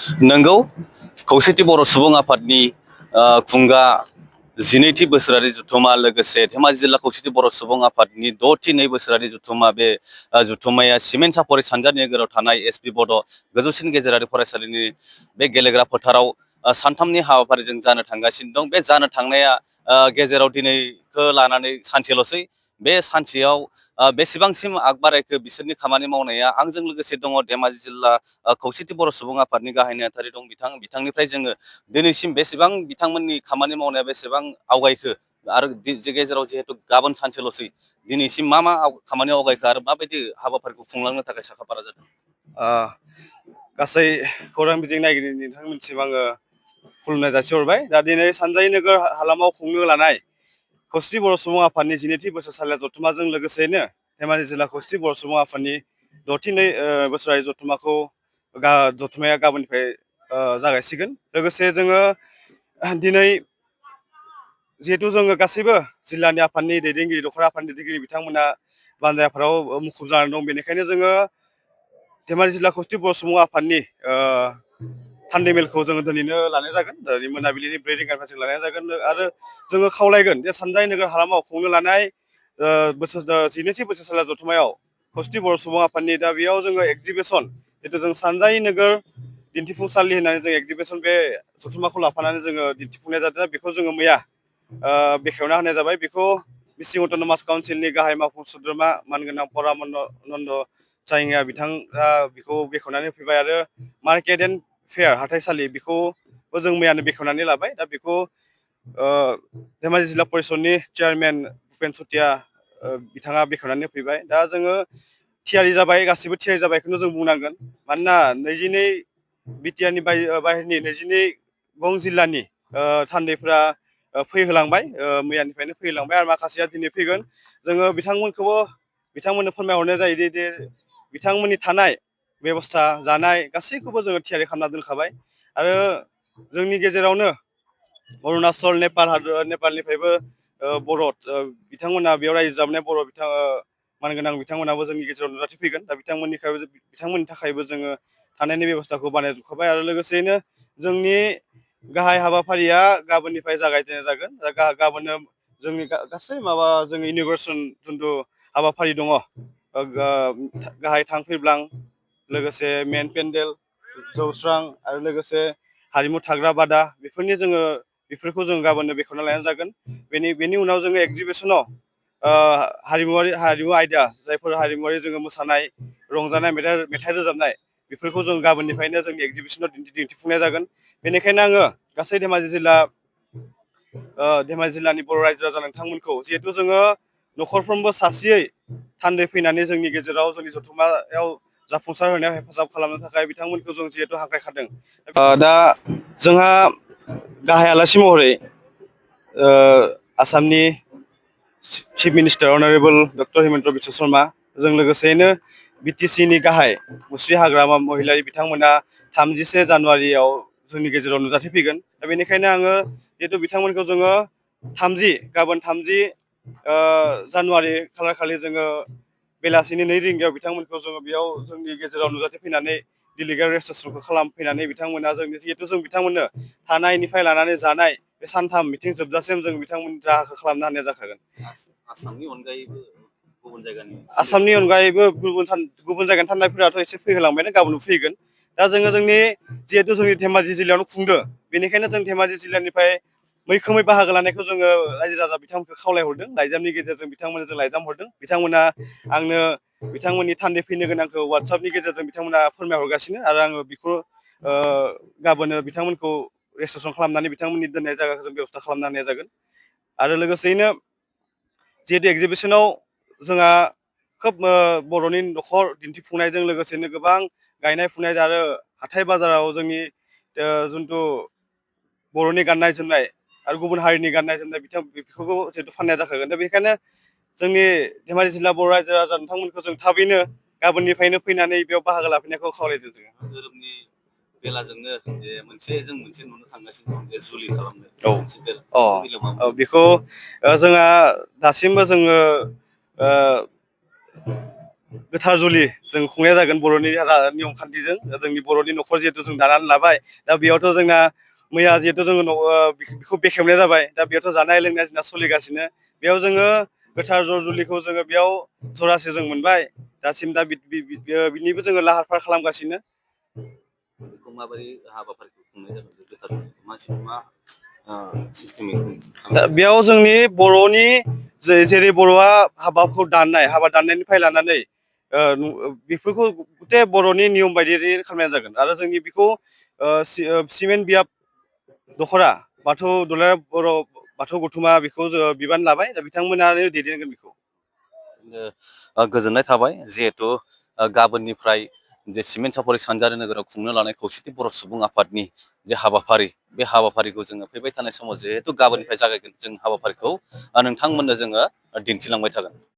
नंगौ खौसेथि बर' सुबुं आफादनि खुंगा 12थि बोसोरारि जथुमा लोगोसे धेमाजि जिल्ला खौसेथि बर' सुबुं आफादनि 6थि 2 बोसोरारि जथुमा बे जथुमाया सिमेन्ट सापरि सानजानि नोगोराव थानाय एसपि बड' गोजौसिन गेजेरारि फरायसालिनि बे गेलेग्रा फोथाराव सानथामनि हाबाफारिजों जानो थांगासिनो दं। बे जानो थांनाया गेजेराव दिनैखौ लानानै सानसेल'सै बे सानसेयाव बेसेबांसिम आगबारायखो बिसोरनि खामानि मावनाया आंजों लोगोसे दङ धेमाजि जिल्ला खौसेथि बर' सुबुं आफादनि गाहाय नेहाथारि दं बिथांनिफ्राय जोङो दिनैसिम बेसेबां बिथांमोननि खामानि मावनाया बेसेबां आवगायखो आरो गेजेराव जिहेतु गाबोन सानसेल'सै दिनैसिम मा खामानि आवगायखो आरो माबायदि हाबाफारिखौ खुंलांनो थाखाय साखाफारा जादों। गासै खौरां बिजों नायगिरि नोंथांमोनसिम आङो खुलुमनाय जासिहरबाय। दा दिनै सानजारि नोगोर हालामाव खुंनो लानाय खौसेथि बर' सुबुं आफादनि 12थि बोसोरसालिया जथुमाजों लोगोसेनो धेमाजि जिल्ला खौसेथि बर' सुबुं आफादनि 6थि 2 बोसोरारि जथुमाया गाबोननिफ्राय जागायसिगोन। लोगोसे जोङो दिनै जिहेतु जोङो गासैबो जिल्लानि आफादनि दैदेनगिरि दख'रा आफादनि दैदेनगिरि बिथांमोना बानजायफोराव मुखुब जानानै दं। बेनिखायनो जोङो धेमाजि जिल्ला खौसेथि बर' सुबुं आफादनि थान्दै मेलखौ जोङो दिनैनो लानाय जागोन। दिनै मोनाबिलिनि 4 रिंगानिफ्राय जों लानाय जागोन आरो जोङो खावलायगोन जे सानजारि नोगोर हालामाव खुंनो लानाय 12थि बोसोरसालिया जथुमायाव खौसेथि बर' सुबुं आफादनि दा बेयाव जोङो एक्जिबिसन जितु जों सानजारि नोगोर दिन्थिफुंसालि होननानै जों एक्जिबिसन बे जथुमाखौ लाफानानै जोङो दिन्थिफुंनाय जादों। बेखौ जोङो मैया बेखेवना होनाय जाबाय। बेखौ मिसिं अट'नमास काउन्सिलनि गाहाय मावफुं सोद्रोमा मानगोनां परामानन्द चाइङा बिथाङा बेखौ बेखेवनानै फैबाय आरो मार्केट एन्ड फेयार हाथाइसालि बेखौबो जों मैयानो बेखेवनानै लाबाय। दा बेखौ धेमाजि जिल्ला परिषदनि चेयारमेन भुपेन चुटिया बिथाङा बेखेवनानै फैबाय। दा जोङो थियारि जाबाय, गासिबो थियारि जाबायखौनो जों बुंनांगोन। मानोना 22 बिटिआरनि बाहेरनि 22 गं जिल्लानि थान्दैफ्रा फैहोलांबाय, मैयानिफ्रायनो फैहोलांबाय आरो माखासेया दिनै फैगोन। जोङो बिथांमोननो फोरमायहरनाय जायोदि जे बिथांमोननि थानाय बेबस्था जानाय गासैखौबो जोङो थियारि खालामना दोनखाबाय आरो जोंनि गेजेरावनो अरुणाचल नेपालनिफ्रायबो बर' बिथांमोना बेयाव रायजो जाबोनाय बर' मानगोनां बिथांमोनाबो जोंनि गेजेराव नुजाथिफैगोन। दा बिथांमोननि थाखायबो जोङो थानायनि बेब'स्थाखौ बानायजोबखाबाय आरो लोगोसेयैनो जोंनि गाहाय हाबाफारिया गाबोननिफ्राय जागायजेननाय जागोन। गाबोननो जोंनि गासै जोंनि इन'ग्रेसन जिथु हाबाफारि दङ, गाहाय थांफैब्लां लोगोसे मेन पेन्डेल जौस्रां आरो लोगोसे हारिमु थाग्रा बादा बेफोरखौ जों गाबोननो बेखेवना लानाय जागोन। बेनि उनाव जोङो एक्जिबिसनाव हारिमु आयदा, जायफोर हारिमुवारि जोङो मोसानाय, रंजानाय, मेथाइ रोजाबनाय बेफोरखौ जों गाबोननिफ्रायनो जोंनि एक्जिबिसनाव दिन्थिफुंनाय जागोन। बेनिखायनो आङो गासै धेमाजि जिल्लानि बर' रायजो राजा नोंथांमोनखौ जिहेथु जोङो न'खरफ्रोमबो सासेयै थान्दै फैनानै जोंनि गेजेराव जोंनि जथुमायाव जाफुंसार होनायाव हेफाजाब खालामनो थाखाय बिथांमोनखौ जों जिहेतु हांख्रायखादों। दा जोंहा गाहाय आलासि महरै आसामनि chief minister honourable doctor Himanta Biswa Sarma, जों लोगोसेयैनो बिटिसिनि गाहाय मुस्रि हाग्रामा महिलारि बिथांमोना 31 जानुवारियाव जोंनि गेजेराव नुजाथिफैगोन। दा बेनिखायनो आङो जिहेतु बिथांमोनखौ जोङो गाबोन 30 जानुवारि खालार खालि जोङो बेलासिनि 2 रिंगायाव बिथांमोनखौ जोङो बेयाव जोंनि गेजेराव नुजाथिफैनानै डिलिगेट रेजिस्ट्रेसनखौ खालामफैनानै बिथांमोना जिहेतु जों बिथांमोननो थानायनिफ्राय लानानै जानाय बे सानथाम मिथिं जोबजासिम जों बिथांमोननि राहाखौ खालामनो होनाय जाखागोन। आसामनि अनगायैबो गुबुन जायगानि थानायफोराथ' एसे फैहोलांबायानो, गाबोन फैगोन। दा जोङो जिहेतु जोंनि धेमाजि जिल्लायावनो खुंदों, बेनिखायनो जों धेमाजि जिल्लानिफ्राय मैखोमै बाहागो लानायखौ जोङो रायजो राजा बिथांमोनखौ खावलायहरदों। लाइजामनि गेजेरजों बिथांमोननो जों लाइजाम हरदों। बिथांमोना आंनो बिथांमोननि थान्दै फैनो गोनांखौ वाट्सएपनि गेजेरजों बिथांमोना फोरमायहरगासिनो आरो आङो बेखौ गाबोननो बिथांमोनखौ रेजिस्ट्रेसन खालामनानै बिथांमोननि दोननाय जायगाखौ जों बेब'स्था खालामना होनाय जागोन। आरो लोगोसेयैनो जिहेतु एक्जिबिसनाव जोंहा खोब बर'नि न'खर दिन्थिफुंनायजों लोगोसेनो गोबां गायनाय फुनाय आरो हाथाय बाजाराव जोंनि जिथु बर'नि गाननाय जोमनाय आरो गुबुन हारिनि गाननाय जोमनाय बेफोरखौ जिहेतु फाननाय जाखागोन। दा बेनिखायनो जोंनि धेमाजि जिल्ला बर' रायजो राजा नोंथांमोनखौ जों थाबैनो गाबोननिफ्रायनो फैनानै बेयाव बाहागो लाफैनायखौ खावलायदों। जोङो धोरोमनि बेलाजोंनो जे मोनसे नुनो थांगासिनो दं जे जुलि खालामनो। बेखौ जोंहा दासिमबो जोङो गोथार जुलि जों खुंनाय जागोन बर'नि नियम खान्थिजों जोंनि बर'नि न'खर जिहेतु जों दानानै लाबाय दा बेयावथ' जोंना मैया जिहेतु जोङो बेखौ बेखेवनाय जाबाय दा बेयावथ' जानाय लोंनाय जोंना सोलिगासिनो बेयाव जोङो गोथार जर जुलिखौ जोङो बेयाव जरासे जों मोनबाय दासिम दा बिनिबो जोङो लाहार फाहार खालामगासिनो। बेखौ माबोरै हाबाफारिखौ खुंनाय जागोन गोथार मानसिखौ मा सिस्टेमै दा बेयाव जोंनि बर'नि जेरै बर'आ हाबाखौ दाननाय हाबा दाननायनिफ्राय लानानै बेफोरखौ गथे बर'नि नियम बायदियै खालामनाय जागोन आरो जोंनि बेखौ सिमेन्ट बियाब दख'रा बाथौ दुलाराय बर' बाथौ गौथुमा बेखौ जोङो बिबान लाबाय दा बिथांमोनानो दैदेनगोन बेखौ। गोजोननाय थाबाय जिहेथु गाबोननिफ्राय जे सिमेन्ट सापरि सानजारि नोगोराव खुंनो लानाय खौसेथि बर' सुबुं आफादनि जे हाबाफारि बे हाबाफारिखौ जोङो फैबाय थानाय समाव जिहेथु गाबोननिफ्राय जागायगोन जों हाबाफारिखौ नोंथांमोननो जोङो दिन्थिलांबाय थागोन।